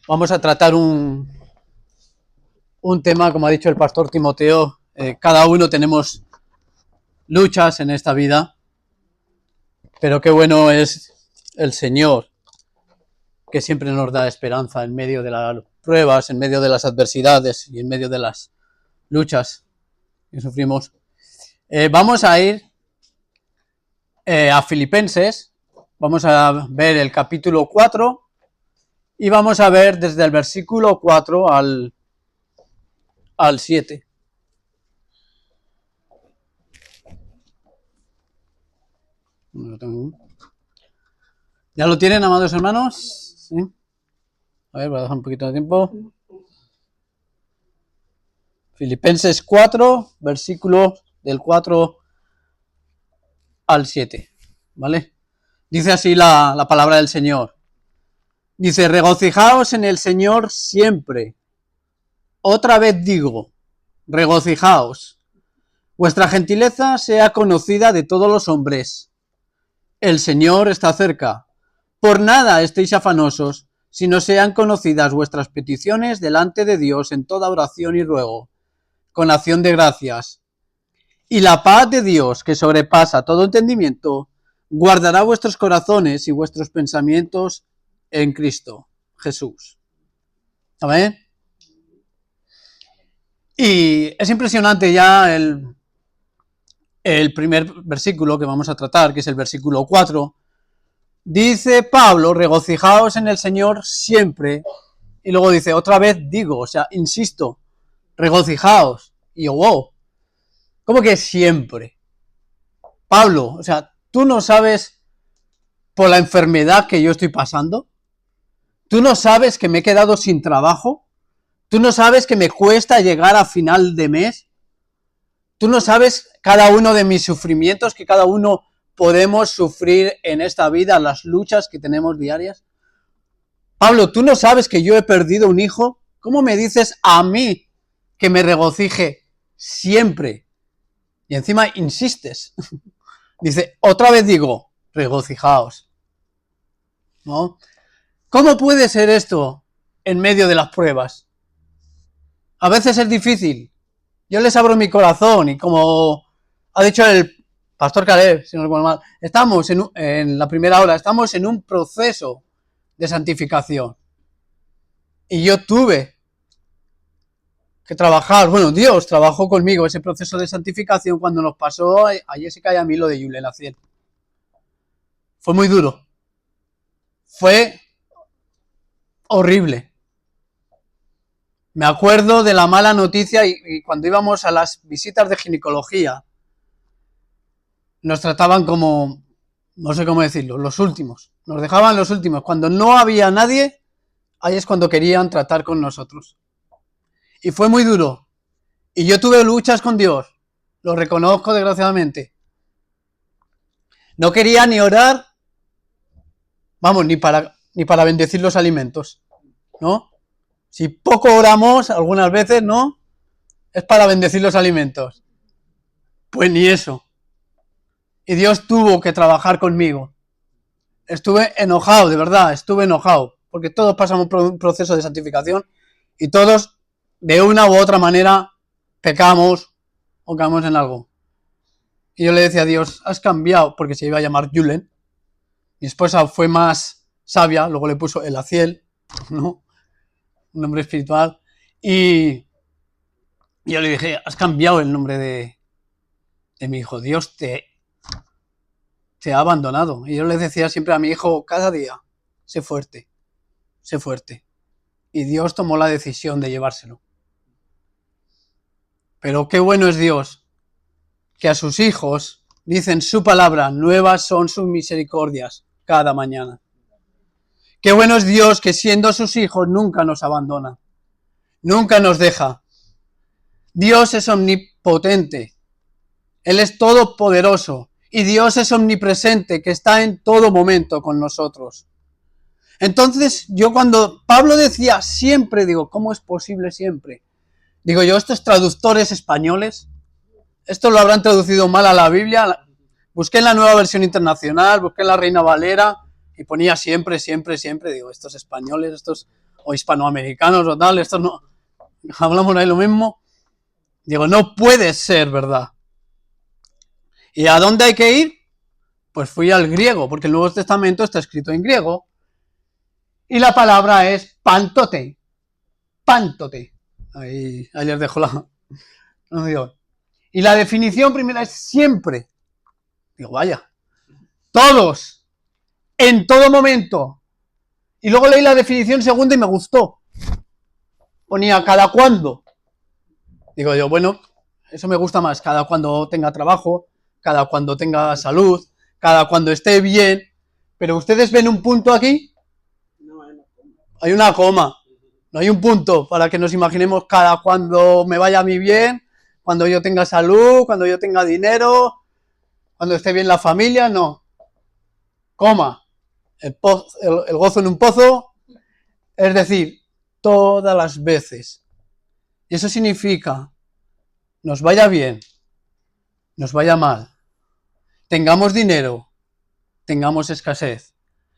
Vamos a tratar un tema, como ha dicho el pastor Timoteo. Cada uno tenemos luchas en esta vida, pero qué bueno es el Señor, que siempre nos da esperanza en medio de las pruebas, en medio de las adversidades y en medio de las luchas que sufrimos. Vamos a ir a Filipenses, vamos a ver el capítulo 4 y vamos a ver desde el versículo 4 al 7. ¿Ya lo tienen, amados hermanos? ¿Sí? A ver, voy a dejar un poquito de tiempo. Filipenses 4, versículo del 4 al 7. ¿Vale? Dice así la palabra del Señor. Dice, regocijaos en el Señor siempre. Otra vez digo, regocijaos. Vuestra gentileza sea conocida de todos los hombres. El Señor está cerca. Por nada estéis afanosos, sino sean conocidas vuestras peticiones delante de Dios en toda oración y ruego, con acción de gracias. Y la paz de Dios, que sobrepasa todo entendimiento, guardará vuestros corazones y vuestros pensamientos en Cristo Jesús. ¿Amén? Y es impresionante ya el primer versículo que vamos a tratar, que es el versículo 4. Dice Pablo, regocijaos en el Señor siempre. Y luego dice, otra vez digo, o sea, insisto, regocijaos. Y yo, wow, ¿cómo que siempre? Pablo, o sea, ¿tú no sabes por la enfermedad que yo estoy pasando? ¿Tú no sabes que me he quedado sin trabajo? ¿Tú no sabes que me cuesta llegar a final de mes? ¿Tú no sabes cada uno de mis sufrimientos, que cada uno podemos sufrir en esta vida, las luchas que tenemos diarias? Pablo, ¿tú no sabes que yo he perdido un hijo? ¿Cómo me dices a mí que me regocije siempre? Y encima insistes. Dice, otra vez digo, regocijaos. ¿No? ¿Cómo puede ser esto en medio de las pruebas? A veces es difícil. Yo les abro mi corazón y como ha dicho el pastor Caleb, si no recuerdo mal, estamos en la primera hora, estamos en un proceso de santificación. Y yo tuve que trabajar, bueno, Dios trabajó conmigo ese proceso de santificación cuando nos pasó a Jessica y a mí lo de Julen Aciel. Fue muy duro. Fue horrible. Me acuerdo de la mala noticia y cuando íbamos a las visitas de ginecología, nos trataban como, no sé cómo decirlo, los últimos. Nos dejaban los últimos. Cuando no había nadie, ahí es cuando querían tratar con nosotros. Y fue muy duro. Y yo tuve luchas con Dios. Lo reconozco desgraciadamente. No quería ni orar, vamos, ni para bendecir los alimentos, ¿no? Si poco oramos algunas veces, ¿no? Es para bendecir los alimentos. Pues ni eso. Y Dios tuvo que trabajar conmigo. Estuve enojado, de verdad, estuve enojado. Porque todos pasamos por un proceso de santificación y todos, de una u otra manera, pecamos o caemos en algo. Y yo le decía a Dios, has cambiado, porque se iba a llamar Julen. Mi esposa fue más sabia, luego le puso el Aciel, ¿no? Un nombre espiritual. Y yo le dije, has cambiado el nombre de mi hijo. Dios te ha abandonado. Y yo le decía siempre a mi hijo, cada día, sé fuerte, sé fuerte. Y Dios tomó la decisión de llevárselo. Pero qué bueno es Dios, que a sus hijos dicen su palabra, nuevas son sus misericordias cada mañana. Qué bueno es Dios, que siendo sus hijos nunca nos abandona, nunca nos deja. Dios es omnipotente, Él es todopoderoso y Dios es omnipresente, que está en todo momento con nosotros. Entonces, yo cuando Pablo decía siempre, digo, ¿cómo es posible siempre? Digo yo, estos traductores españoles, esto lo habrán traducido mal a la Biblia. Busqué en la Nueva Versión Internacional, busqué en la Reina Valera y ponía siempre, siempre, siempre. Digo, estos españoles, estos o hispanoamericanos o tal, estos no, hablamos ahí lo mismo. Digo, no puede ser verdad. ¿Y a dónde hay que ir? Pues fui al griego, porque el Nuevo Testamento está escrito en griego. Y la palabra es pantote. Pantote. Ahí les dejo la... No digo. Y la definición primera es siempre. Digo, vaya. Todos. En todo momento. Y luego leí la definición segunda y me gustó. Ponía cada cuándo. Digo yo, bueno, eso me gusta más. Cada cuando tenga trabajo, cada cuando tenga salud, cada cuando esté bien. Pero ustedes ven un punto aquí. Hay una coma. No hay un punto para que nos imaginemos cada cuando me vaya a mí bien, cuando yo tenga salud, cuando yo tenga dinero, cuando esté bien la familia, no. Coma. El gozo en un pozo, es decir, todas las veces. Y eso significa, nos vaya bien, nos vaya mal, tengamos dinero, tengamos escasez,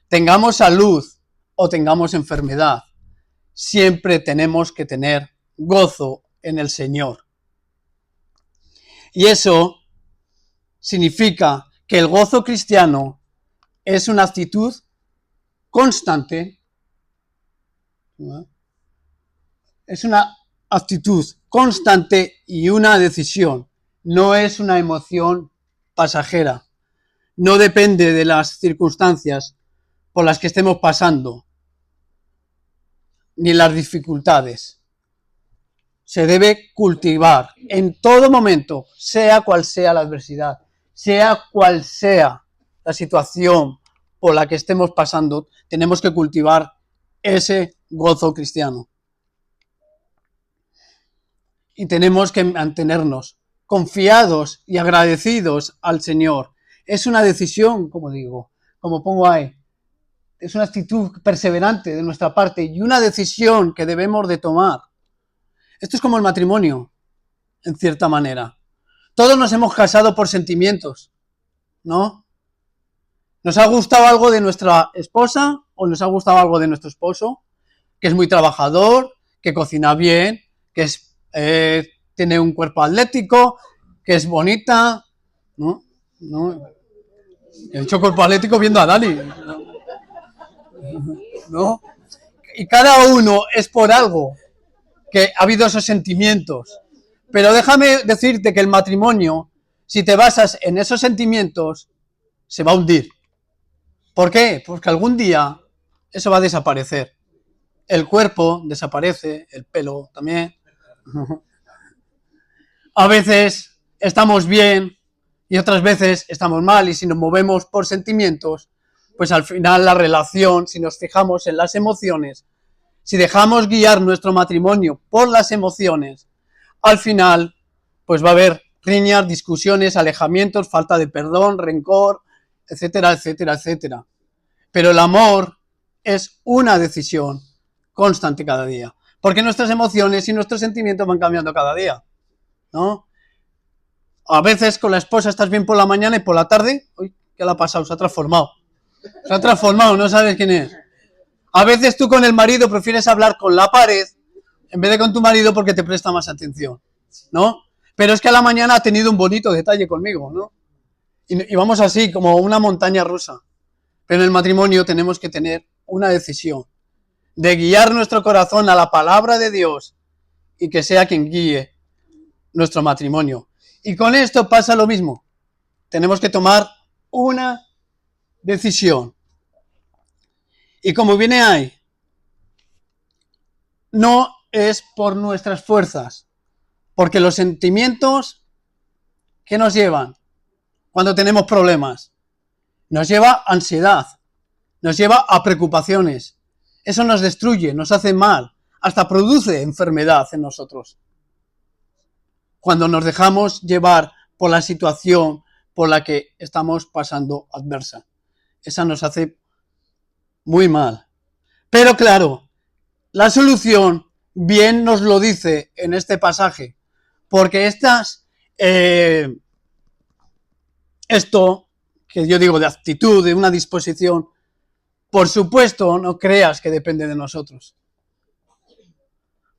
tengamos salud o tengamos enfermedad, siempre tenemos que tener gozo en el Señor. Y eso significa que el gozo cristiano es una actitud constante, ¿no? Es una actitud constante y una decisión, no es una emoción pasajera, no depende de las circunstancias por las que estemos pasando, ni las dificultades. Se debe cultivar en todo momento, sea cual sea la adversidad, sea cual sea la situación por la que estemos pasando, tenemos que cultivar ese gozo cristiano. Y tenemos que mantenernos confiados y agradecidos al Señor. Es una decisión, como digo, como pongo ahí, es una actitud perseverante de nuestra parte y una decisión que debemos de tomar. Esto es como el matrimonio, en cierta manera. Todos nos hemos casado por sentimientos, ¿no? Nos ha gustado algo de nuestra esposa o nos ha gustado algo de nuestro esposo, que es muy trabajador, que cocina bien, que es, tiene un cuerpo atlético, que es bonita, ¿no? ¿No? He dicho cuerpo atlético viendo a Dani, ¿no? Y cada uno es por algo que ha habido esos sentimientos. Pero déjame decirte que el matrimonio, si te basas en esos sentimientos, se va a hundir. ¿Por qué? Porque algún día eso va a desaparecer. El cuerpo desaparece, el pelo también. A veces estamos bien y otras veces estamos mal, y si nos movemos por sentimientos, pues al final la relación, si nos fijamos en las emociones, si dejamos guiar nuestro matrimonio por las emociones, al final pues va a haber riñas, discusiones, alejamientos, falta de perdón, rencor, etcétera, etcétera, etcétera. Pero el amor es una decisión constante cada día, porque nuestras emociones y nuestros sentimientos van cambiando cada día, ¿no? A veces con la esposa estás bien por la mañana y por la tarde, uy, ¿qué le ha pasado? Se ha transformado. Se ha transformado, no sabes quién es. A veces tú con el marido prefieres hablar con la pared en vez de con tu marido porque te presta más atención, ¿no? Pero es que a la mañana ha tenido un bonito detalle conmigo, ¿no? Y vamos así, como una montaña rusa. Pero en el matrimonio tenemos que tener una decisión de guiar nuestro corazón a la palabra de Dios y que sea quien guíe nuestro matrimonio. Y con esto pasa lo mismo. Tenemos que tomar una decisión. Y como viene ahí, no es por nuestras fuerzas, porque los sentimientos, ¿qué nos llevan cuando tenemos problemas? Nos lleva a ansiedad, nos lleva a preocupaciones. Eso nos destruye, nos hace mal, hasta produce enfermedad en nosotros. Cuando nos dejamos llevar por la situación por la que estamos pasando adversa. Esa nos hace muy mal. Pero claro, la solución bien nos lo dice en este pasaje, porque esto que yo digo de actitud, de una disposición, por supuesto no creas que depende de nosotros.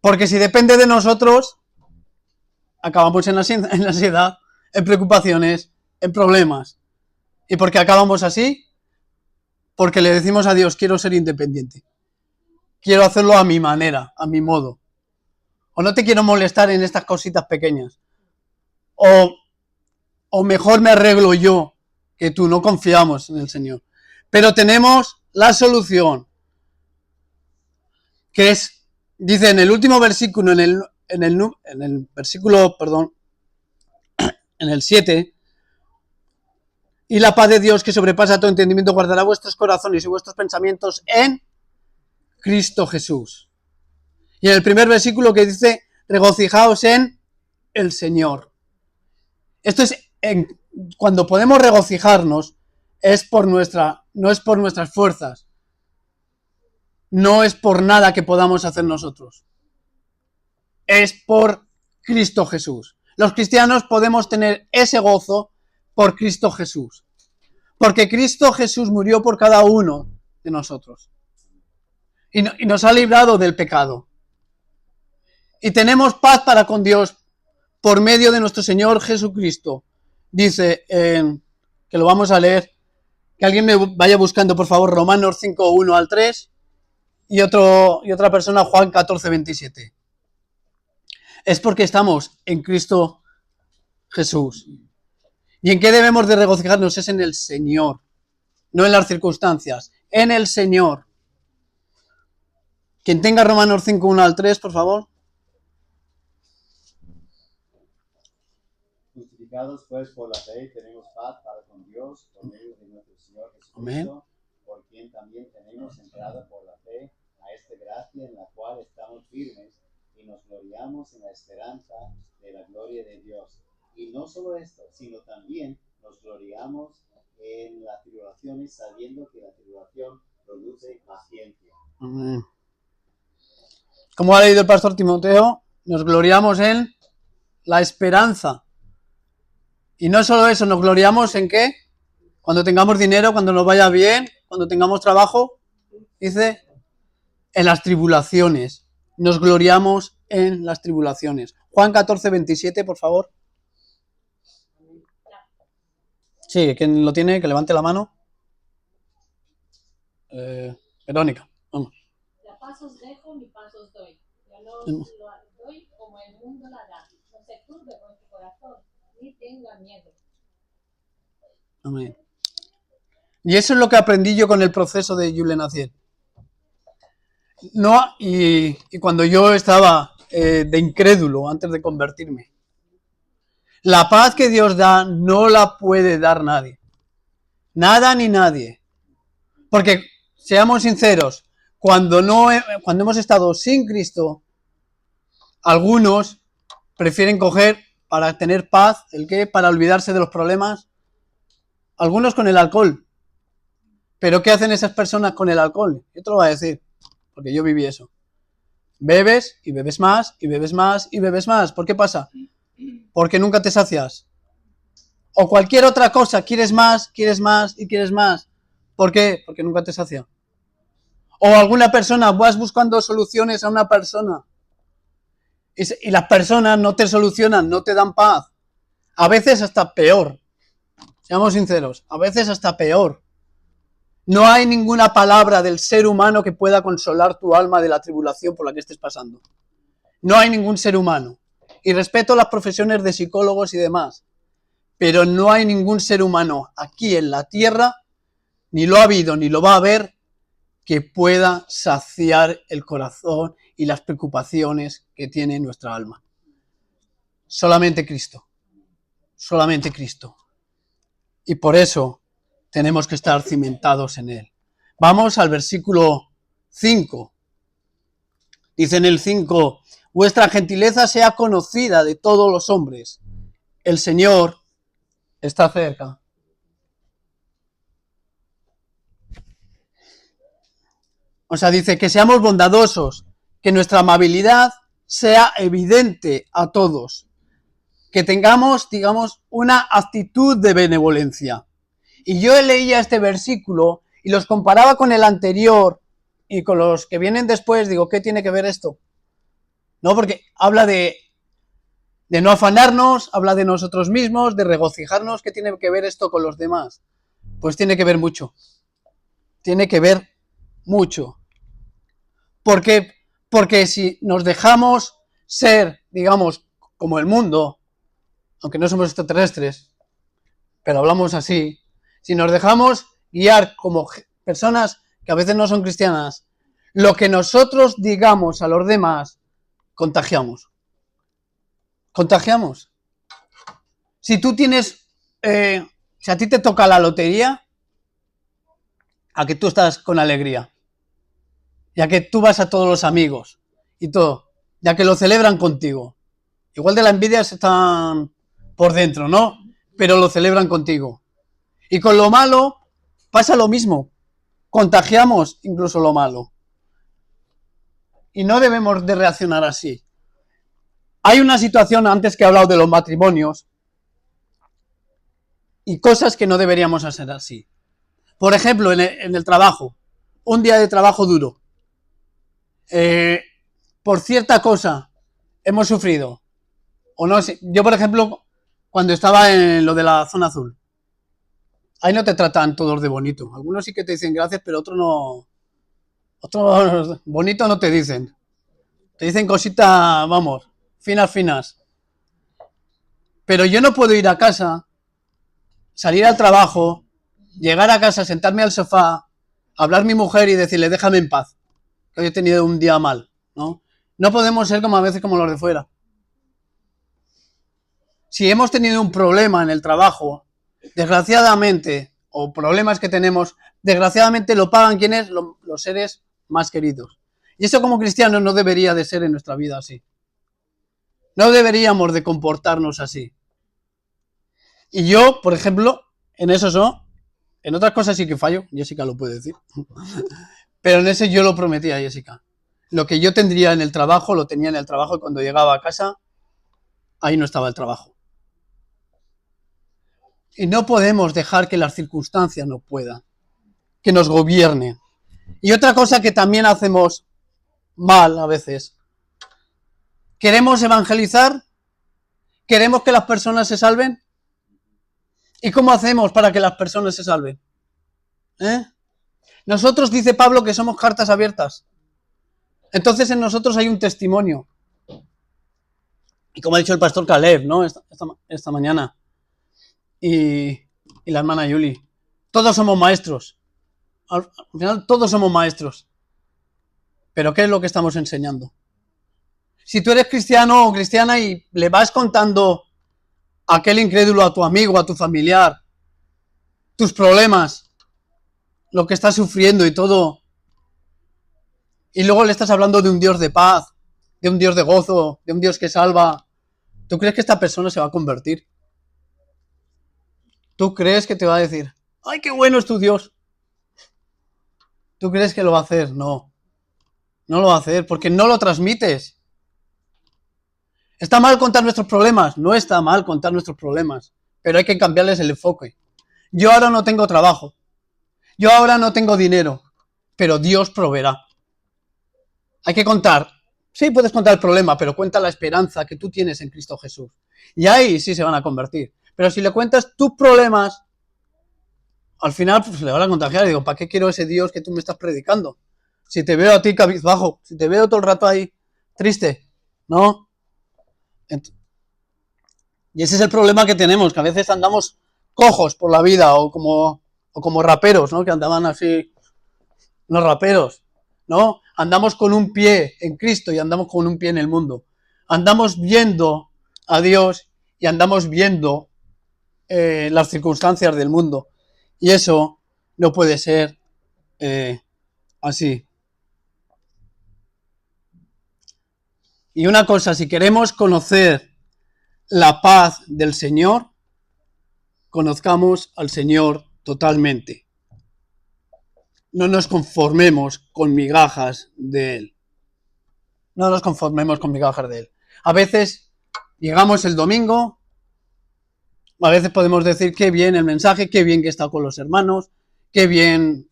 Porque si depende de nosotros, acabamos en la ansiedad, en preocupaciones, en problemas. ¿Y por qué acabamos así? Porque le decimos a Dios, quiero ser independiente. Quiero hacerlo a mi manera, a mi modo. O no te quiero molestar en estas cositas pequeñas. O mejor me arreglo yo, que tú. No confiamos en el Señor. Pero tenemos la solución, que es, dice en el último versículo, en el versículo, perdón, en el 7, y la paz de Dios que sobrepasa todo entendimiento guardará vuestros corazones y vuestros pensamientos en Cristo Jesús. Y en el primer versículo que dice, regocijaos en el Señor. Esto es, cuando podemos regocijarnos, no es por nuestras fuerzas, no es por nada que podamos hacer nosotros, es por Cristo Jesús. Los cristianos podemos tener ese gozo por Cristo Jesús, porque Cristo Jesús murió por cada uno de nosotros y nos ha librado del pecado. Y tenemos paz para con Dios por medio de nuestro Señor Jesucristo. Dice, que lo vamos a leer, que alguien me vaya buscando, por favor, Romanos 5, 1 al 3, y otra persona, Juan 14, 27. Es porque estamos en Cristo Jesús. ¿Y en qué debemos de regocijarnos? Es en el Señor, no en las circunstancias, en el Señor. Quien tenga Romanos 5, 1 al 3, por favor. Justificados pues por la fe, tenemos paz para con Dios por medio de nuestro Señor Jesucristo, Amén. por quien también tenemos entrada por la fe a esta gracia en la cual estamos firmes y nos gloriamos en la esperanza de la gloria de Dios. Y no solo esto, sino también nos gloriamos en las tribulaciones, sabiendo que la tribulación produce paciencia. Amén. Como ha leído el pastor Timoteo, nos gloriamos en la esperanza. Y no solo eso, nos gloriamos en ¿qué? Cuando tengamos dinero, cuando nos vaya bien, cuando tengamos trabajo, dice, en las tribulaciones. Nos gloriamos en las tribulaciones. Juan 14, 27, por favor. Sí, quien lo tiene, que levante la mano. Verónica, vamos. La paz os dejo, mi paz os doy. Yo no os lo doy como el mundo la da. No se turbe vuestro corazón, ni tenga miedo. Amén. Y eso es lo que aprendí yo con el proceso de Julen Acier. No, y cuando yo estaba de incrédulo antes de convertirme. La paz que Dios da no la puede dar nadie. Nada ni nadie. Porque, seamos sinceros, cuando hemos estado sin Cristo, algunos prefieren coger para tener paz, ¿el qué? Para olvidarse de los problemas. Algunos con el alcohol. ¿Pero qué hacen esas personas con el alcohol? Yo te lo voy a decir, porque yo viví eso. Bebes y bebes más y bebes más y bebes más. ¿Por qué pasa? Porque nunca te sacias. O cualquier otra cosa, quieres más y quieres más. ¿Por qué? Porque nunca te sacia. O alguna persona, vas buscando soluciones a una persona y las personas no te solucionan, no te dan paz. A veces hasta peor. Seamos sinceros, a veces hasta peor. No hay ninguna palabra del ser humano que pueda consolar tu alma de la tribulación por la que estés pasando. No hay ningún ser humano. Y respeto las profesiones de psicólogos y demás, pero no hay ningún ser humano aquí en la tierra, ni lo ha habido ni lo va a haber, que pueda saciar el corazón y las preocupaciones que tiene nuestra alma. Solamente Cristo. Solamente Cristo. Y por eso tenemos que estar cimentados en Él. Vamos al versículo 5. Dice en el 5, vuestra gentileza sea conocida de todos los hombres. El Señor está cerca. O sea, dice que seamos bondadosos, que nuestra amabilidad sea evidente a todos, que tengamos, digamos, una actitud de benevolencia. Y yo leía este versículo y los comparaba con el anterior y con los que vienen después, digo, ¿qué tiene que ver esto? ¿no? Porque habla de no afanarnos, habla de nosotros mismos, de regocijarnos. ¿Qué tiene que ver esto con los demás? Pues tiene que ver mucho. Tiene que ver mucho. ¿Por qué? Porque si nos dejamos ser, digamos, como el mundo, aunque no somos extraterrestres, pero hablamos así, si nos dejamos guiar como personas que a veces no son cristianas, lo que nosotros digamos a los demás, contagiamos. Contagiamos. Si tú tienes, si a ti te toca la lotería, a que tú estás con alegría, ya que tú vas a todos los amigos y todo, ya que lo celebran contigo. Igual de la envidia están por dentro, ¿no? Pero lo celebran contigo. Y con lo malo pasa lo mismo. Contagiamos incluso lo malo. Y no debemos de reaccionar así. Hay una situación, antes que he hablado de los matrimonios, y cosas que no deberíamos hacer así. Por ejemplo, en el trabajo. Un día de trabajo duro. Por cierta cosa hemos sufrido. O no sé. Yo, por ejemplo, cuando estaba en lo de la zona azul, ahí no te tratan todos de bonito. Algunos sí que te dicen gracias, pero otros no. Otros bonito no te dicen. Te dicen cositas, vamos, finas. Pero yo no puedo ir a casa, salir al trabajo, llegar a casa, sentarme al sofá, hablar a mi mujer y decirle, déjame en paz, que hoy he tenido un día mal, ¿no? No podemos ser como a veces como los de fuera. Si hemos tenido un problema en el trabajo, desgraciadamente, o problemas que tenemos, desgraciadamente lo pagan quienes, los seres más queridos. Y eso como cristianos no debería de ser en nuestra vida así. No deberíamos de comportarnos así. Y yo, por ejemplo, en eso no. En otras cosas sí que fallo, Jessica lo puede decir. Pero en ese yo lo prometí a Jessica. Lo que yo tendría en el trabajo, lo tenía en el trabajo y cuando llegaba a casa, ahí no estaba el trabajo. Y no podemos dejar que las circunstancias nos puedan, que nos gobiernen. Y otra cosa que también hacemos mal a veces. ¿Queremos evangelizar? ¿Queremos que las personas se salven? ¿Y cómo hacemos para que las personas se salven? Nosotros, dice Pablo, que somos cartas abiertas. Entonces en nosotros hay un testimonio. Y como ha dicho el pastor Caleb, ¿no? Esta mañana. Y la hermana Yuli. Todos somos maestros. Al final todos somos maestros. Pero ¿qué es lo que estamos enseñando? Si tú eres cristiano o cristiana y le vas contando a aquel incrédulo, a tu amigo, a tu familiar, tus problemas, lo que estás sufriendo y todo, y luego le estás hablando de un Dios de paz, de un Dios de gozo, de un Dios que salva, ¿tú crees que esta persona se va a convertir? ¿Tú crees que te va a decir, ¡ay, qué bueno es tu Dios! ¿Tú crees que lo va a hacer? No. No lo va a hacer porque no lo transmites. ¿Está mal contar nuestros problemas? No está mal contar nuestros problemas, pero hay que cambiarles el enfoque. Yo ahora no tengo trabajo. Yo ahora no tengo dinero, pero Dios proveerá. Hay que contar. Sí, puedes contar el problema, pero cuenta la esperanza que tú tienes en Cristo Jesús. Y ahí sí se van a convertir. Pero si le cuentas tus problemas, al final pues le van a contagiar. Y digo, ¿para qué quiero ese Dios que tú me estás predicando? Si te veo a ti cabizbajo, si te veo todo el rato ahí triste, ¿no? Y ese es el problema que tenemos, que a veces andamos cojos por la vida o como raperos, ¿no? Que andaban así los raperos, ¿no? Andamos con un pie en Cristo y andamos con un pie en el mundo. Andamos viendo a Dios y andamos viendo las circunstancias del mundo. Y eso no puede ser así. Y una cosa, si queremos conocer la paz del Señor, conozcamos al Señor totalmente. No nos conformemos con migajas de Él. No nos conformemos con migajas de Él. A veces llegamos el domingo, a veces podemos decir qué bien el mensaje, qué bien que he estado con los hermanos, qué bien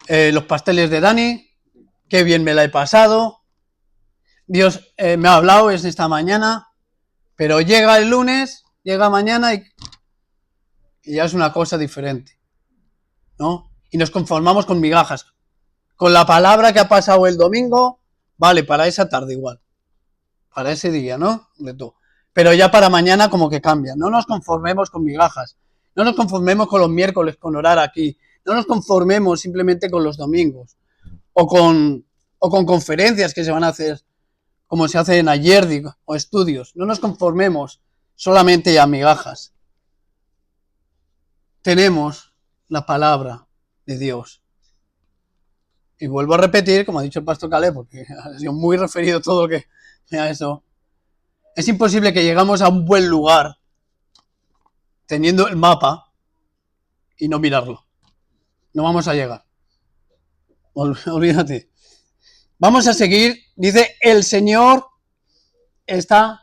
los pasteles de Dani, qué bien me la he pasado. Dios me ha hablado es esta mañana, pero llega el lunes, llega mañana y ya es una cosa diferente, ¿no? Y nos conformamos con migajas. Con la palabra que ha pasado el domingo, vale, para esa tarde igual, para ese día, ¿no? De todo. Pero ya para mañana como que cambia. No nos conformemos con migajas. No nos conformemos con los miércoles, con orar aquí. No nos conformemos simplemente con los domingos. O con conferencias que se van a hacer, como se hacen ayer, digo, o estudios. No nos conformemos solamente a migajas. Tenemos la palabra de Dios. Y vuelvo a repetir, como ha dicho el pastor Caleb, porque ha sido muy referido todo lo que a eso. Es imposible que llegamos a un buen lugar teniendo el mapa y no mirarlo. No vamos a llegar. Olvídate. Vamos a seguir. Dice, el Señor está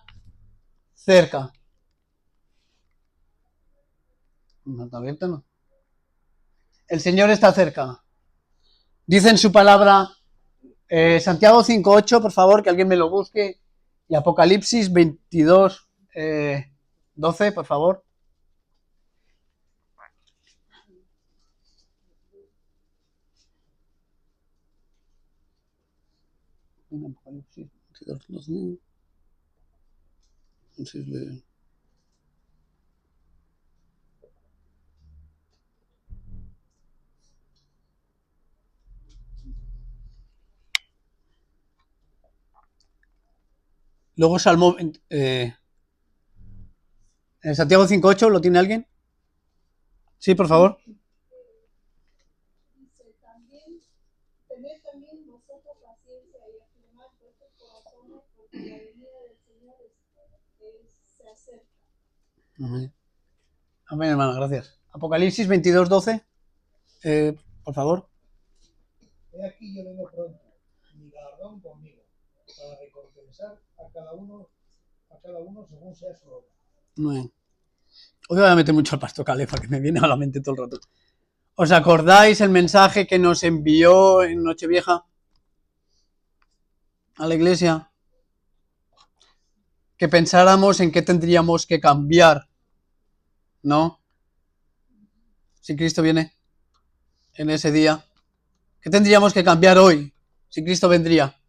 cerca. ¿No está abierto, no? El Señor está cerca. Dice en su palabra, Santiago 5:8, por favor, que alguien me lo busque. Y Apocalipsis 22, 12, por favor. Apocalipsis 22, 12. Entonces, luego Salmo, en Santiago 5:8, ¿lo tiene alguien? Sí, por favor. Dice también, tened también vosotros paciencia y afirmad vuestros corazones, porque la venida del Señor se acerca. Amén. Amén, hermano, gracias. Apocalipsis 22, 12, por favor. He aquí yo vengo pronto, mi galardón conmigo, para recompensar a cada uno según sea su obra. Amén. Hoy voy a meter mucho al pastor Caleb, que me viene a la mente todo el rato. ¿Os acordáis el mensaje que nos envió en Nochevieja a la iglesia? Que pensáramos en qué tendríamos que cambiar, ¿no? Si Cristo viene en ese día. ¿Qué tendríamos que cambiar hoy si Cristo vendría?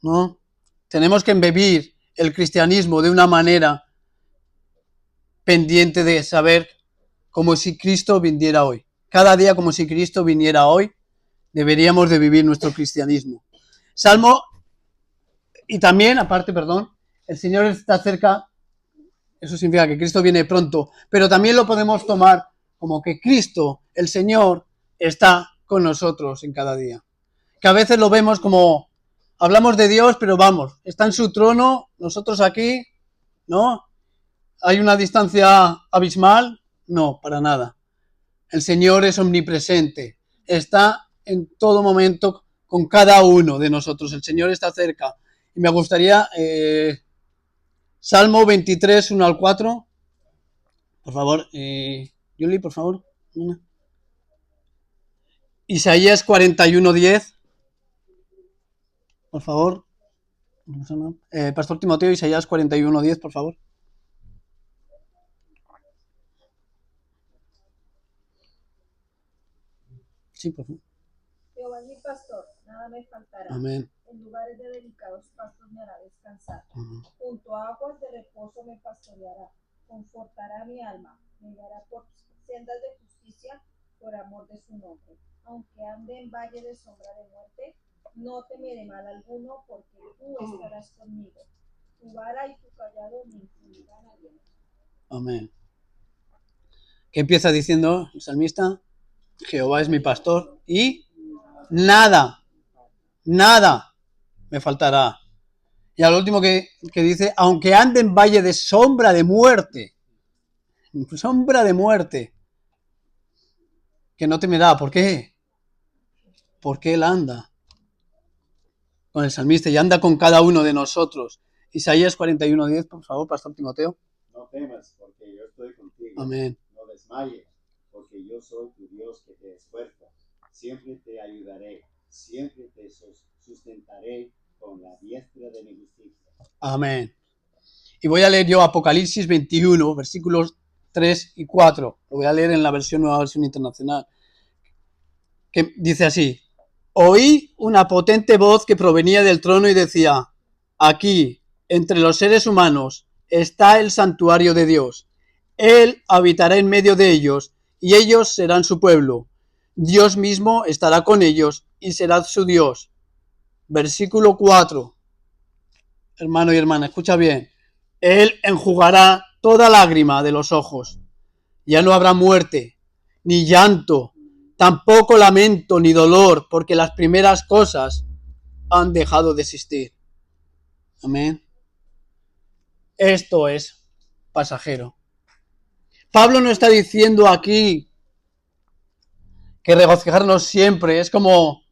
¿No? Tenemos que embebir el cristianismo de una manera pendiente de saber como si Cristo viniera hoy. Cada día como si Cristo viniera hoy, deberíamos de vivir nuestro cristianismo. Salmo, y también, aparte, perdón, el Señor está cerca, eso significa que Cristo viene pronto, pero también lo podemos tomar como que Cristo, el Señor, está con nosotros en cada día. Que a veces lo vemos como, hablamos de Dios, pero vamos, está en su trono, nosotros aquí, ¿no? ¿Hay una distancia abismal? No, para nada. El Señor es omnipresente, está en todo momento con cada uno de nosotros. El Señor está cerca. Y me gustaría, Salmo 23, 1 al 4. Por favor, Julie, por favor. Isaías 41, 10. Por favor. Pastor Timoteo, Isaías 41, 10, por favor. Sí, por favor. Jehová es mi pastor, nada me faltará. Amén. En lugares de delicados pastos me hará descansar. Amén. Junto a aguas de reposo me pastoreará. Confortará mi alma. Me guiará por sendas de justicia por amor de su nombre. Aunque ande en valle de sombra de muerte, no temeré mal alguno, porque tú estarás conmigo. Tu vara y tu callado me infundirán aliento. Amén. ¿Qué empieza diciendo el salmista? Jehová es mi pastor y nada me faltará. Y al último que dice, aunque ande en valle de sombra de muerte, que no temerá. ¿Por qué? Porque Él anda con el salmista y anda con cada uno de nosotros. Isaías 41:10, por favor, Pastor Timoteo. No temas, porque yo estoy contigo. Amén. No desmayes, porque yo soy tu Dios que te esfuerza. Siempre te ayudaré, siempre te sustentaré con la diestra de mi justicia. Amén. Y voy a leer yo Apocalipsis 21, versículos 3 y 4. Lo voy a leer en la nueva versión internacional. Que dice así: oí una potente voz que provenía del trono y decía: aquí, entre los seres humanos, está el santuario de Dios. Él habitará en medio de ellos, y ellos serán su pueblo. Dios mismo estará con ellos y será su Dios. Versículo 4. Hermano y hermana, escucha bien. Él enjugará toda lágrima de los ojos. Ya no habrá muerte, ni llanto, tampoco lamento ni dolor, porque las primeras cosas han dejado de existir. Amén. Esto es pasajero. Pablo no está diciendo aquí que regocijarnos siempre. Es como,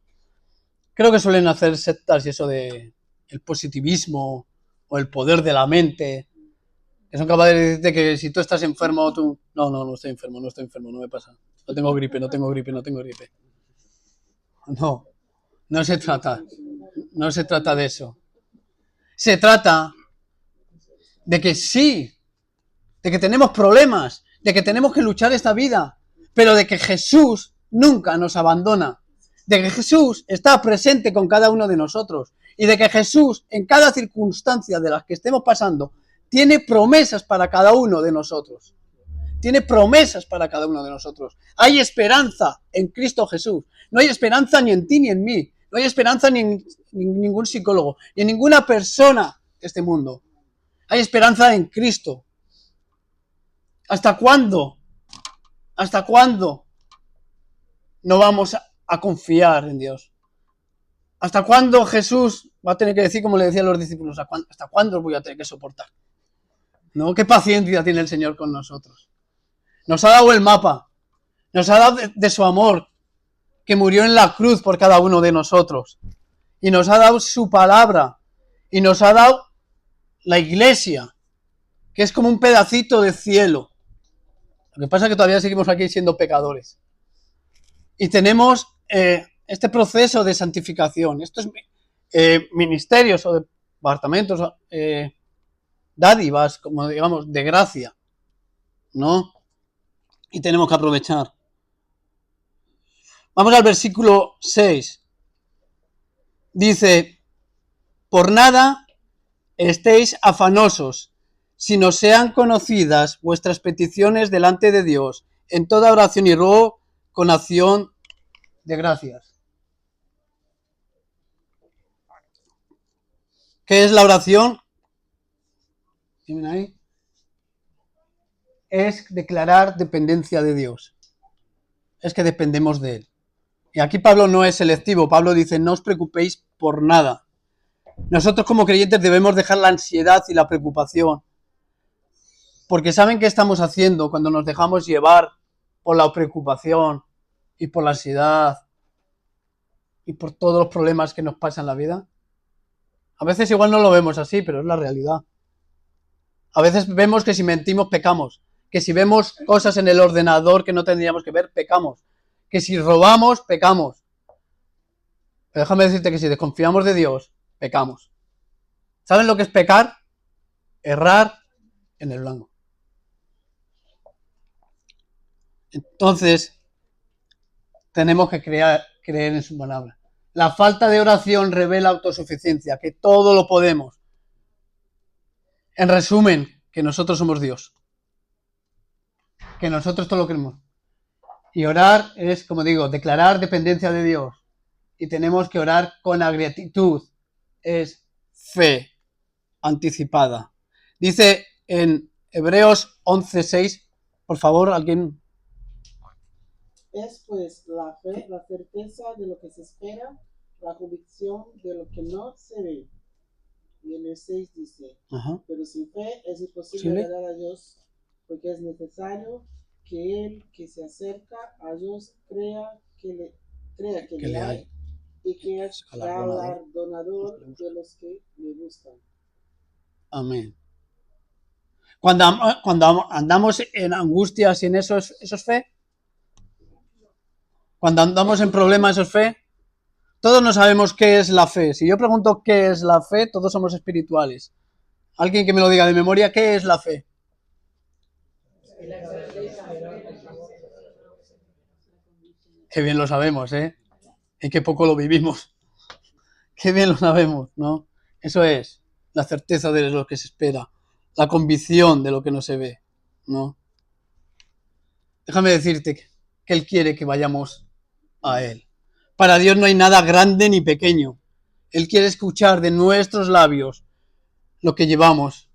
creo que suelen hacer sectas y eso de el positivismo o el poder de la mente, que son capaces de decirte que si tú estás enfermo, tú... No estoy enfermo, no me pasa. No tengo gripe. No se trata de eso. Se trata de que sí, de que tenemos problemas, de que tenemos que luchar esta vida, pero de que Jesús nunca nos abandona, de que Jesús está presente con cada uno de nosotros y de que Jesús, en cada circunstancia de las que estemos pasando, tiene promesas para cada uno de nosotros. Tiene promesas para cada uno de nosotros. Hay esperanza en Cristo Jesús. No hay esperanza ni en ti ni en mí. No hay esperanza ni en ningún psicólogo, ni en ninguna persona de este mundo. Hay esperanza en Cristo. ¿Hasta cuándo? ¿Hasta cuándo no vamos a confiar en Dios? ¿Hasta cuándo Jesús va a tener que decir, como le decía a los discípulos, ¿hasta cuándo os voy a tener que soportar? ¿No? ¿Qué paciencia tiene el Señor con nosotros? Nos ha dado el mapa, nos ha dado de su amor, que murió en la cruz por cada uno de nosotros, y nos ha dado su palabra, y nos ha dado la iglesia, que es como un pedacito de cielo. Lo que pasa es que todavía seguimos aquí siendo pecadores. Y tenemos este proceso de santificación, estos ministerios o departamentos, dádivas, como digamos, de gracia, ¿no? Y tenemos que aprovechar. Vamos al versículo 6. Dice: por nada estéis afanosos, sino sean conocidas vuestras peticiones delante de Dios, en toda oración y ruego con acción de gracias. ¿Qué es la oración? ¿Tienen ahí? Es declarar dependencia de Dios. Es que dependemos de Él. Y aquí Pablo no es selectivo. Pablo dice: no os preocupéis por nada. Nosotros como creyentes debemos dejar la ansiedad y la preocupación, porque ¿saben qué estamos haciendo cuando nos dejamos llevar por la preocupación y por la ansiedad y por todos los problemas que nos pasan en la vida? A veces igual no lo vemos así, pero es la realidad. A veces vemos que si mentimos pecamos, que si vemos cosas en el ordenador que no tendríamos que ver, pecamos, que si robamos, pecamos. Pero déjame decirte que si desconfiamos de Dios, pecamos. ¿Saben lo que es pecar? Errar en el blanco. Entonces, tenemos que creer en su palabra. La falta de oración revela autosuficiencia, que todo lo podemos. En resumen, que nosotros somos Dios. Que nosotros todo lo queremos. Y orar es, como digo, declarar dependencia de Dios. Y tenemos que orar con gratitud. Es fe anticipada. Dice en Hebreos 11:6, por favor, alguien. Es pues la fe, la certeza de lo que se espera, la convicción de lo que no se ve. Y en el 6 dice: pero sin fe es imposible agradar a Dios, porque es necesario que el que se acerca a Dios crea que le hay y que es galardonador de los que le buscan. Amén. Cuando andamos en angustias y en eso es fe. Cuando andamos en problemas, ¿eso es fe? Todos no sabemos qué es la fe. Si yo pregunto qué es la fe, todos somos espirituales. Alguien que me lo diga de memoria, ¿qué es la fe? Qué bien lo sabemos, ¿eh? Y qué poco lo vivimos. Qué bien lo sabemos, ¿no? Eso es la certeza de lo que se espera, la convicción de lo que no se ve, ¿no? Déjame decirte que Él quiere que vayamos a Él. Para Dios no hay nada grande ni pequeño. Él quiere escuchar de nuestros labios lo que llevamos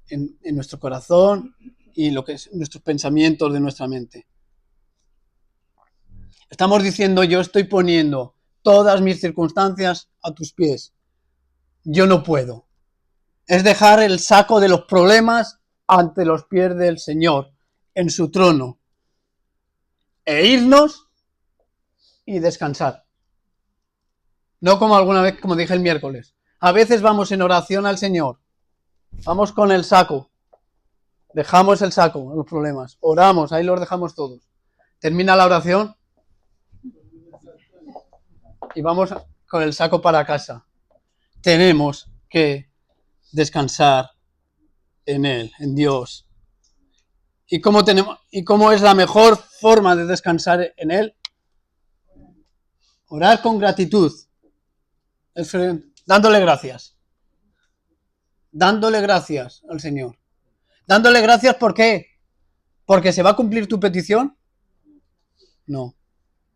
en nuestro corazón y lo que es nuestros pensamientos de nuestra mente. Estamos diciendo, yo estoy poniendo todas mis circunstancias a tus pies. Yo no puedo. Es dejar el saco de los problemas ante los pies del Señor, en su trono, e irnos y descansar. No como alguna vez, como dije el miércoles. A veces vamos en oración al Señor. Vamos con el saco. Dejamos el saco, los problemas. Oramos, ahí los dejamos todos. Termina la oración y vamos con el saco para casa. Tenemos que descansar en Él, en Dios. ¿Y cómo es la mejor forma de descansar en Él? Orar con gratitud. Dándole gracias. Dándole gracias al Señor. Dándole gracias, ¿por qué? ¿Porque se va a cumplir tu petición? No.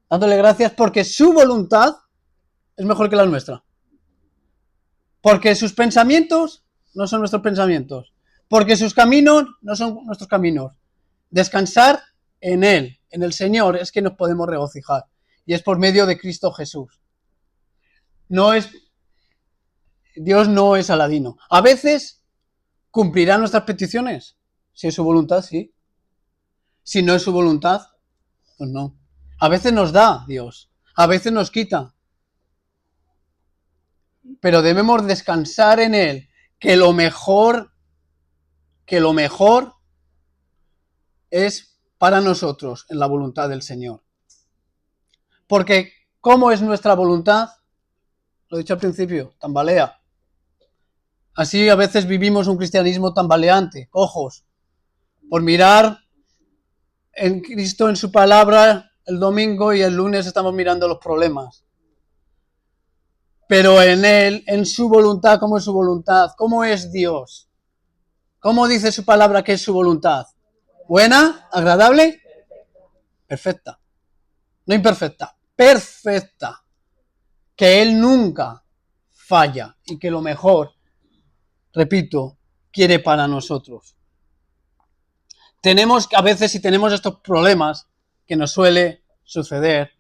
Dándole gracias porque su voluntad es mejor que la nuestra. Porque sus pensamientos no son nuestros pensamientos. Porque sus caminos no son nuestros caminos. Descansar en Él, en el Señor, es que nos podemos regocijar. Y es por medio de Cristo Jesús. Dios no es Aladino. A veces cumplirá nuestras peticiones. Si es su voluntad, sí. Si no es su voluntad, pues no. A veces nos da Dios. A veces nos quita. Pero debemos descansar en Él. Que lo mejor es para nosotros en la voluntad del Señor. Porque, ¿cómo es nuestra voluntad? Lo he dicho al principio, tambalea. Así a veces vivimos un cristianismo tambaleante, cojos, por mirar en Cristo, en su palabra, el domingo y el lunes estamos mirando los problemas. Pero en Él, en su voluntad, ¿cómo es su voluntad? ¿Cómo es Dios? ¿Cómo dice su palabra que es su voluntad? ¿Buena? ¿Agradable? Perfecta. No imperfecta, perfecta. Que Él nunca falla y que lo mejor, repito, quiere para nosotros. Tenemos, a veces si tenemos estos problemas que nos suele suceder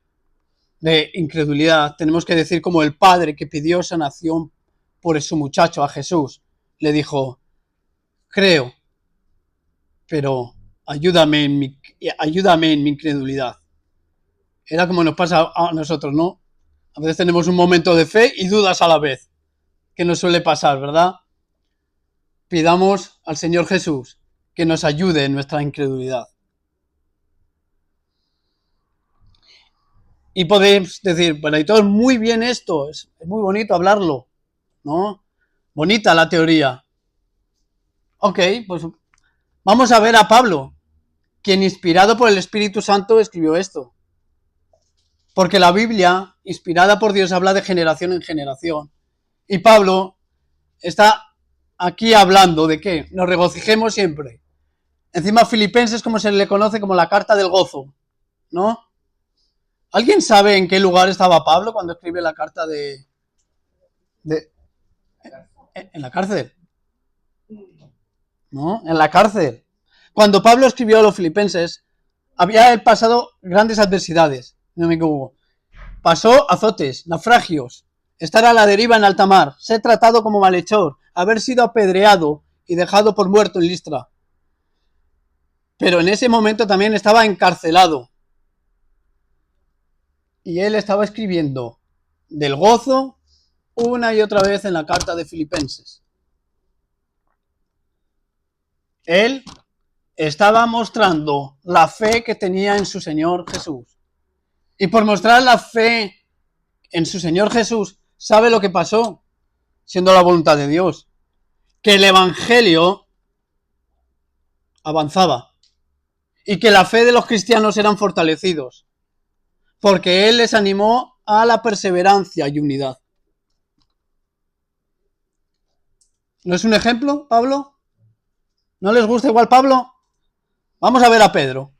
de incredulidad, tenemos que decir como el padre que pidió sanación por su muchacho a Jesús, le dijo, creo, pero ayúdame en mi incredulidad. Era como nos pasa a nosotros, ¿no? A veces tenemos un momento de fe y dudas a la vez, que nos suele pasar, ¿verdad? Pidamos al Señor Jesús que nos ayude en nuestra incredulidad. Y podéis decir, bueno, y todo es muy bien esto, es muy bonito hablarlo, ¿no? Bonita la teoría. Ok, pues vamos a ver a Pablo, quien inspirado por el Espíritu Santo escribió esto. Porque la Biblia, inspirada por Dios, habla de generación en generación. Y Pablo está aquí hablando de que nos regocijemos siempre. Encima Filipenses, como se le conoce como la carta del gozo, ¿no? ¿Alguien sabe en qué lugar estaba Pablo cuando escribe la carta en la cárcel? ¿No? En la cárcel. Cuando Pablo escribió a los Filipenses, había él pasado grandes adversidades. Mi amigo Hugo. Pasó azotes, naufragios, estar a la deriva en alta mar, ser tratado como malhechor, haber sido apedreado y dejado por muerto en Listra. Pero en ese momento también estaba encarcelado. Y él estaba escribiendo del gozo una y otra vez en la carta de Filipenses. Él estaba mostrando la fe que tenía en su Señor Jesús. Y por mostrar la fe en su Señor Jesús, sabe lo que pasó, siendo la voluntad de Dios, que el Evangelio avanzaba y que la fe de los cristianos eran fortalecidos, porque Él les animó a la perseverancia y unidad. ¿No es un ejemplo, Pablo? ¿No les gusta igual Pablo? Vamos a ver a Pedro.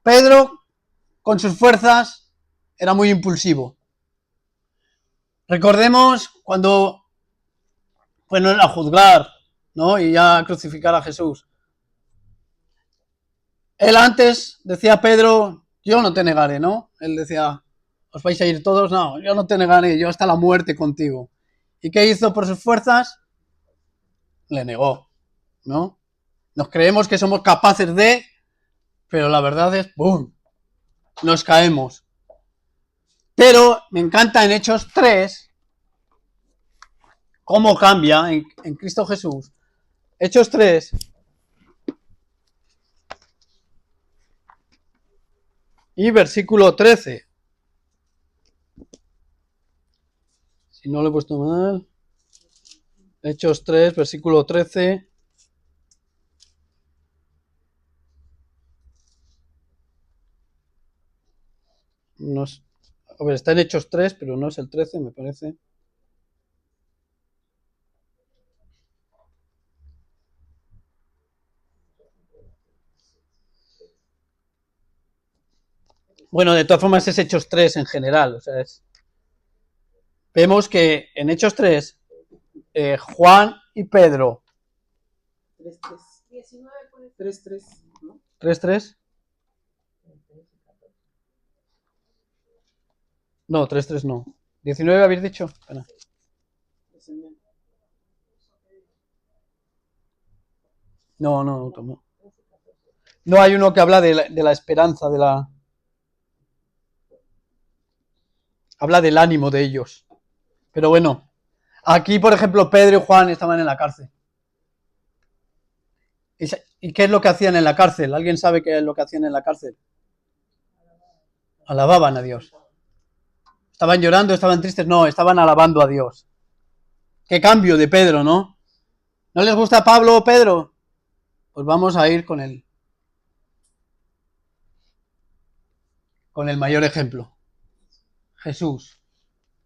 Pedro, con sus fuerzas, era muy impulsivo. Recordemos cuando fueron a juzgar, ¿no? Y ya a crucificar a Jesús. Él antes decía a Pedro, yo no te negaré, ¿no? Él decía, os vais a ir todos, no, yo no te negaré, yo hasta la muerte contigo. ¿Y qué hizo por sus fuerzas? Le negó, ¿no? Nos creemos que somos capaces de, pero la verdad es, ¡boom!, nos caemos. Pero me encanta en Hechos 3 cómo cambia en Cristo Jesús. Hechos 3 y versículo 13. Si no lo he puesto mal. Hechos 3, versículo 13. No es, a ver, está en Hechos 3, pero no es el 13, me parece. Bueno, de todas formas es Hechos 3 en general. O sea, vemos que en Hechos 3, Juan y Pedro. 3.3. 3.3, ¿no? 3.3. No, 3.3 no. 19 habéis dicho. Espera. No. No hay uno que habla de la esperanza, habla del ánimo de ellos. Pero bueno, aquí por ejemplo Pedro y Juan estaban en la cárcel. ¿Y qué es lo que hacían en la cárcel? ¿Alguien sabe qué es lo que hacían en la cárcel? Alababan a Dios. ¿Estaban llorando? ¿Estaban tristes? No, estaban alabando a Dios. Qué cambio de Pedro, ¿no? ¿No les gusta Pablo o Pedro? Pues vamos a ir con el mayor ejemplo. Jesús,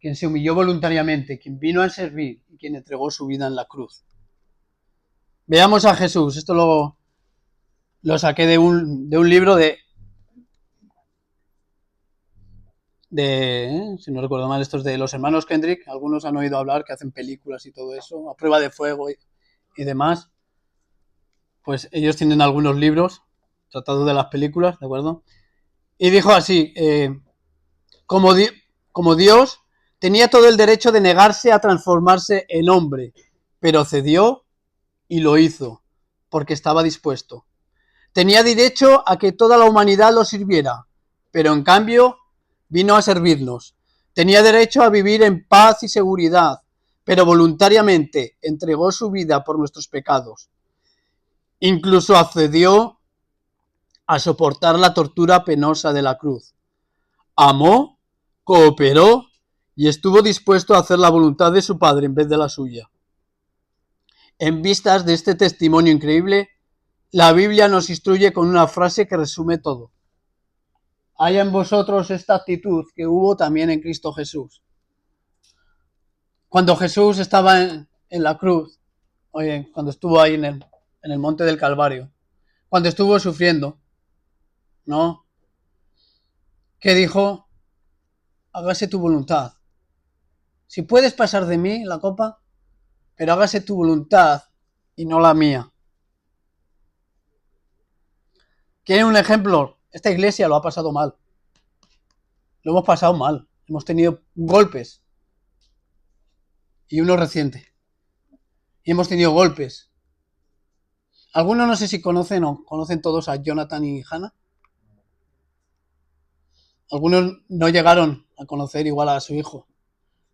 quien se humilló voluntariamente, quien vino a servir y quien entregó su vida en la cruz. Veamos a Jesús. Esto lo saqué de un libro si no recuerdo mal, estos de los hermanos Kendrick. Algunos han oído hablar que hacen películas y todo eso, a prueba de fuego y demás. Pues ellos tienen algunos libros tratados de las películas, ¿de acuerdo? Y dijo así, como Dios tenía todo el derecho de negarse a transformarse en hombre, pero cedió y lo hizo, porque estaba dispuesto. Tenía derecho a que toda la humanidad lo sirviera, pero en cambio vino a servirnos. Tenía derecho a vivir en paz y seguridad, pero voluntariamente entregó su vida por nuestros pecados. Incluso accedió a soportar la tortura penosa de la cruz. Amó, cooperó y estuvo dispuesto a hacer la voluntad de su Padre en vez de la suya. En vistas de este testimonio increíble, la Biblia nos instruye con una frase que resume todo. Haya en vosotros esta actitud que hubo también en Cristo Jesús. Cuando Jesús estaba en la cruz, cuando estuvo ahí en el monte del Calvario, cuando estuvo sufriendo, ¿no? ¿Qué dijo? Hágase tu voluntad. Si puedes pasar de mí la copa, pero hágase tu voluntad y no la mía. ¿Quieren un ejemplo? Esta iglesia lo ha pasado mal. Lo hemos pasado mal. Hemos tenido golpes. Y uno reciente. Y hemos tenido golpes. Algunos no sé si conocen todos a Jonathan y Hannah. Algunos no llegaron a conocer igual a su hijo.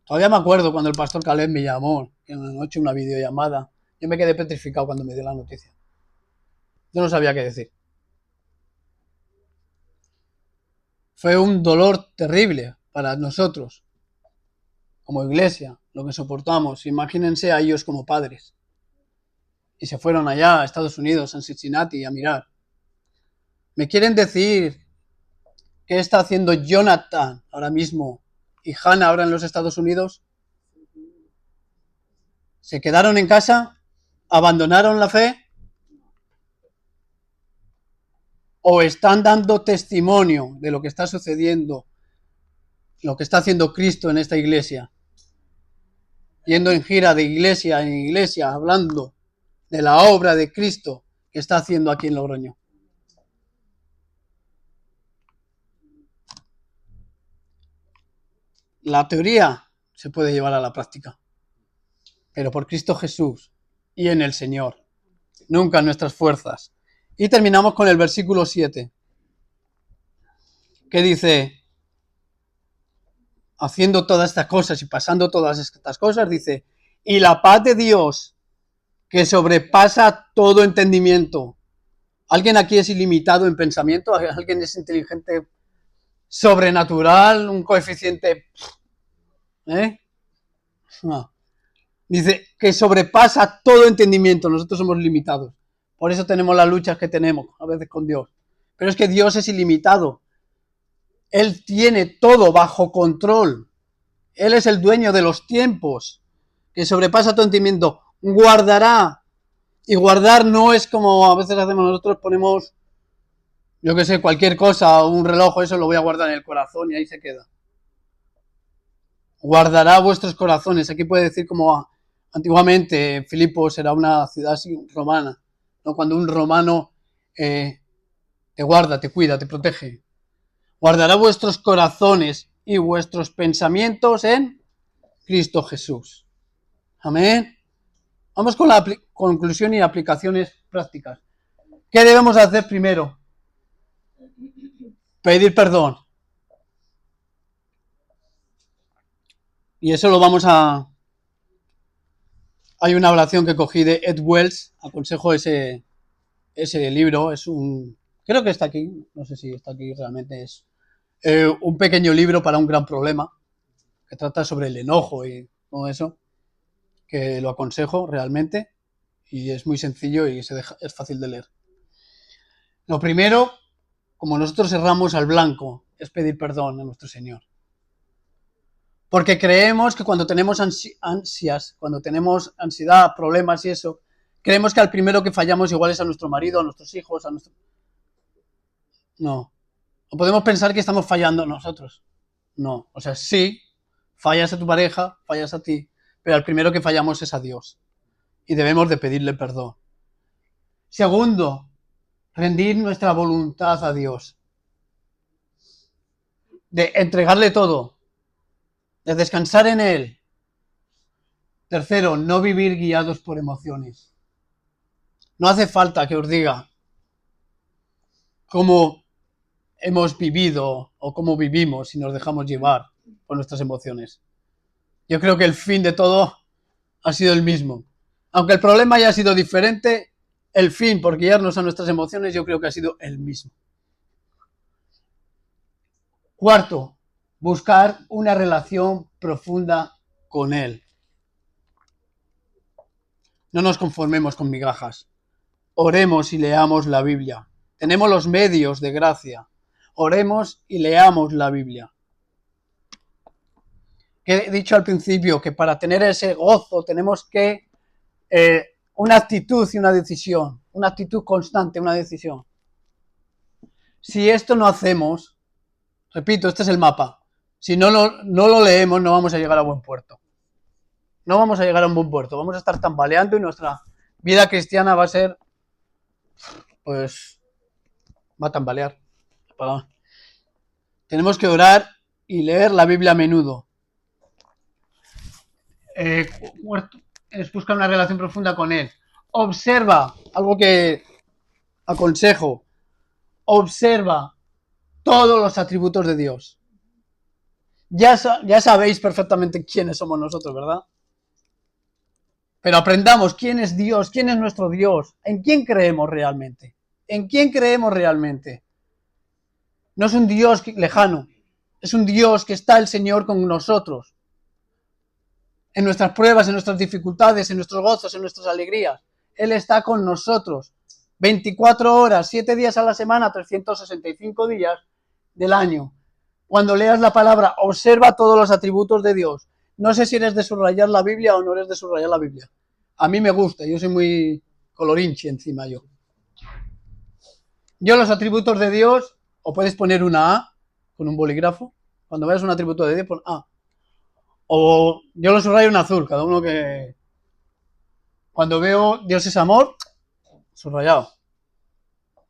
Todavía me acuerdo cuando el pastor Caleb me llamó en una noche, una videollamada. Yo me quedé petrificado cuando me dio la noticia. Yo no sabía qué decir. Fue un dolor terrible, para nosotros, como iglesia, lo que soportamos. Imagínense a ellos como padres. Y se fueron allá a Estados Unidos, en Cincinnati, a mirar. ¿Me quieren decir qué está haciendo Jonathan ahora mismo y Hannah ahora en los Estados Unidos? ¿Se quedaron en casa? ¿Abandonaron la fe? ¿O están dando testimonio de lo que está sucediendo, lo que está haciendo Cristo en esta iglesia? Yendo en gira de iglesia en iglesia, hablando de la obra de Cristo que está haciendo aquí en Logroño. La teoría se puede llevar a la práctica, pero por Cristo Jesús y en el Señor, nunca en nuestras fuerzas. Y terminamos con el versículo 7, que dice, haciendo todas estas cosas y pasando todas estas cosas, dice, y la paz de Dios, que sobrepasa todo entendimiento. ¿Alguien aquí es ilimitado en pensamiento? ¿Alguien es inteligente sobrenatural? ¿Un coeficiente? No. Dice que sobrepasa todo entendimiento. Nosotros somos limitados. Por eso tenemos las luchas que tenemos a veces con Dios. Pero es que Dios es ilimitado. Él tiene todo bajo control. Él es el dueño de los tiempos. Que sobrepasa todo entendimiento. Guardará. Y guardar no es como a veces hacemos nosotros, ponemos, yo que sé, cualquier cosa, un reloj, eso lo voy a guardar en el corazón y ahí se queda. Guardará vuestros corazones. Aquí puede decir como antiguamente Filipos era una ciudad romana, ¿no? Cuando un romano te guarda, te cuida, te protege. Guardará vuestros corazones y vuestros pensamientos en Cristo Jesús. Amén. Vamos con la conclusión y aplicaciones prácticas. ¿Qué debemos hacer primero? Pedir perdón. Y eso lo vamos a... Hay una oración que cogí de Ed Wells, aconsejo ese libro, es un... Creo que está aquí, no sé si está aquí realmente, es un pequeño libro para un gran problema, que trata sobre el enojo y todo eso, que lo aconsejo realmente, y es muy sencillo y es fácil de leer. Lo primero, como nosotros cerramos al blanco, es pedir perdón a nuestro Señor. Porque creemos que cuando tenemos ansias, cuando tenemos ansiedad, problemas y eso, creemos que al primero que fallamos igual es a nuestro marido, a nuestros hijos, a nuestro... No. O podemos pensar que estamos fallando nosotros. No. O sea, sí, fallas a tu pareja, fallas a ti, pero al primero que fallamos es a Dios. Y debemos de pedirle perdón. Segundo, rendir nuestra voluntad a Dios. De entregarle todo. De descansar en Él. Tercero, no vivir guiados por emociones. No hace falta que os diga cómo hemos vivido o cómo vivimos si nos dejamos llevar por nuestras emociones. Yo creo que el fin de todo ha sido el mismo. Aunque el problema haya sido diferente, el fin por guiarnos a nuestras emociones yo creo que ha sido el mismo. Cuarto, buscar una relación profunda con Él. No nos conformemos con migajas. Oremos y leamos la Biblia. Tenemos los medios de gracia. Oremos y leamos la Biblia. He dicho al principio que para tener ese gozo tenemos que una actitud y una decisión. Una actitud constante, una decisión. Si esto no hacemos, repito, este es el mapa. Si no lo leemos, no vamos a llegar a buen puerto. No vamos a llegar a un buen puerto. Vamos a estar tambaleando y nuestra vida cristiana va a ser, pues, va a tambalear. Tenemos que orar y leer la Biblia a menudo. Cuarto, es buscar una relación profunda con Él. Observa, algo que aconsejo, observa todos los atributos de Dios. Ya sabéis perfectamente quiénes somos nosotros, ¿verdad? Pero aprendamos quién es Dios, quién es nuestro Dios, en quién creemos realmente. ¿En quién creemos realmente? No es un Dios lejano, Es un Dios que está el Señor con nosotros. En nuestras pruebas, en nuestras dificultades, en nuestros gozos, en nuestras alegrías. Él está con nosotros. 24 horas, 7 días a la semana, 365 días del año. Cuando leas la palabra, observa todos los atributos de Dios. No sé si eres de subrayar la Biblia o no eres de subrayar la Biblia. A mí me gusta, yo soy muy colorinchi encima yo. Yo los atributos de Dios, o puedes poner una A con un bolígrafo. Cuando veas un atributo de Dios, pon A. O yo lo subrayo en azul, cada uno que... Cuando veo Dios es amor, subrayado.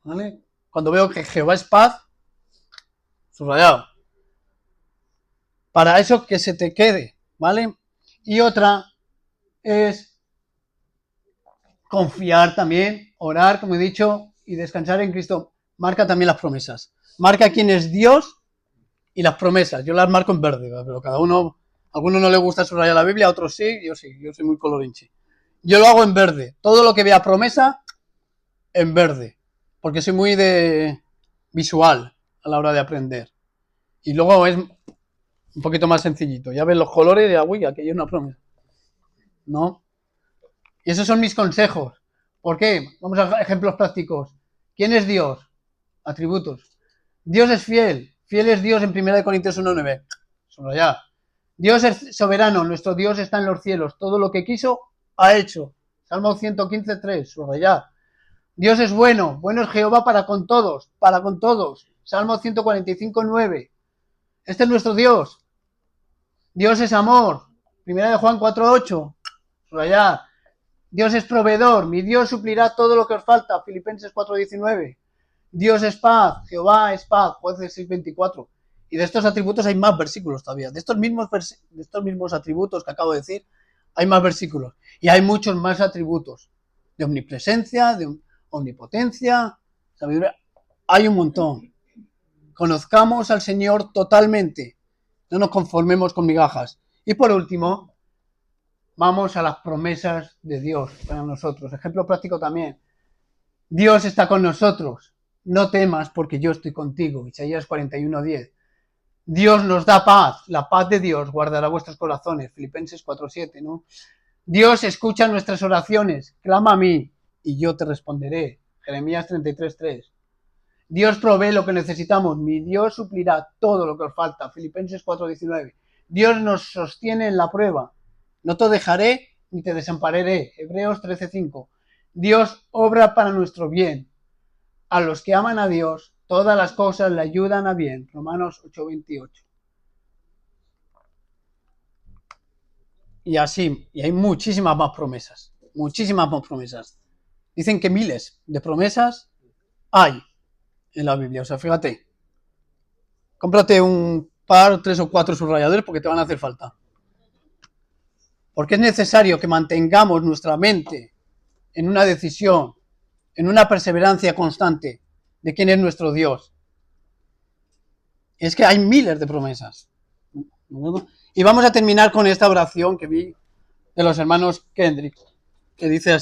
¿Vale? Cuando veo que Jehová es paz, subrayado. Para eso que se te quede, ¿vale? Y otra es confiar también, orar, como he dicho, y descansar en Cristo. Marca también las promesas. Marca quién es Dios y las promesas. Yo las marco en verde, pero cada uno, a algunos no le gusta subrayar la Biblia, a otros sí, yo soy muy colorinche. Yo lo hago en verde. Todo lo que vea promesa, en verde. Porque soy muy de visual a la hora de aprender. Y luego es un poquito más sencillito. Ya ves los colores y uy, aquí hay una promesa. ¿No? Y esos son mis consejos. ¿Por qué? Vamos a ejemplos prácticos. ¿Quién es Dios? Atributos. Dios es fiel. Fiel es Dios en 1 Corintios 1:9. Solo ya. Dios es soberano. Nuestro Dios está en los cielos. Todo lo que quiso, ha hecho. Salmo 115:3. Solo ya. Dios es bueno. Bueno es Jehová para con todos. Para con todos. Salmo 145:9. Este es nuestro Dios. Dios es amor. 1 Juan 4:8. Solo ya. Dios es proveedor, mi Dios suplirá todo lo que os falta, Filipenses 4:19. Dios es paz, Jehová es paz, Jueces 6:24. Y de estos atributos hay más versículos todavía. De estos mismos atributos que acabo de decir, hay más versículos. Y hay muchos más atributos. De omnipresencia, de omnipotencia, sabiduría. Hay un montón. Conozcamos al Señor totalmente. No nos conformemos con migajas. Y por último, vamos a las promesas de Dios para nosotros. Ejemplo práctico también. Dios está con nosotros. No temas porque yo estoy contigo. Isaías 41:10. Dios nos da paz. La paz de Dios guardará vuestros corazones. Filipenses 4:7, ¿no? Dios escucha nuestras oraciones. Clama a mí y yo te responderé. Jeremías 33:3. Dios provee lo que necesitamos. Mi Dios suplirá todo lo que os falta. Filipenses 4:19. Dios nos sostiene en la prueba. No te dejaré ni te desampararé. Hebreos 13:5. Dios obra para nuestro bien. A los que aman a Dios, todas las cosas le ayudan a bien. Romanos 8:28. Y así, y hay muchísimas más promesas. Muchísimas más promesas. Dicen que miles de promesas hay en la Biblia. O sea, fíjate. Cómprate un par, 3 o 4 subrayadores porque te van a hacer falta. Porque es necesario que mantengamos nuestra mente en una decisión, en una perseverancia constante de quién es nuestro Dios. Es que hay miles de promesas. Y vamos a terminar con esta oración que vi de los hermanos Kendrick, que dice así.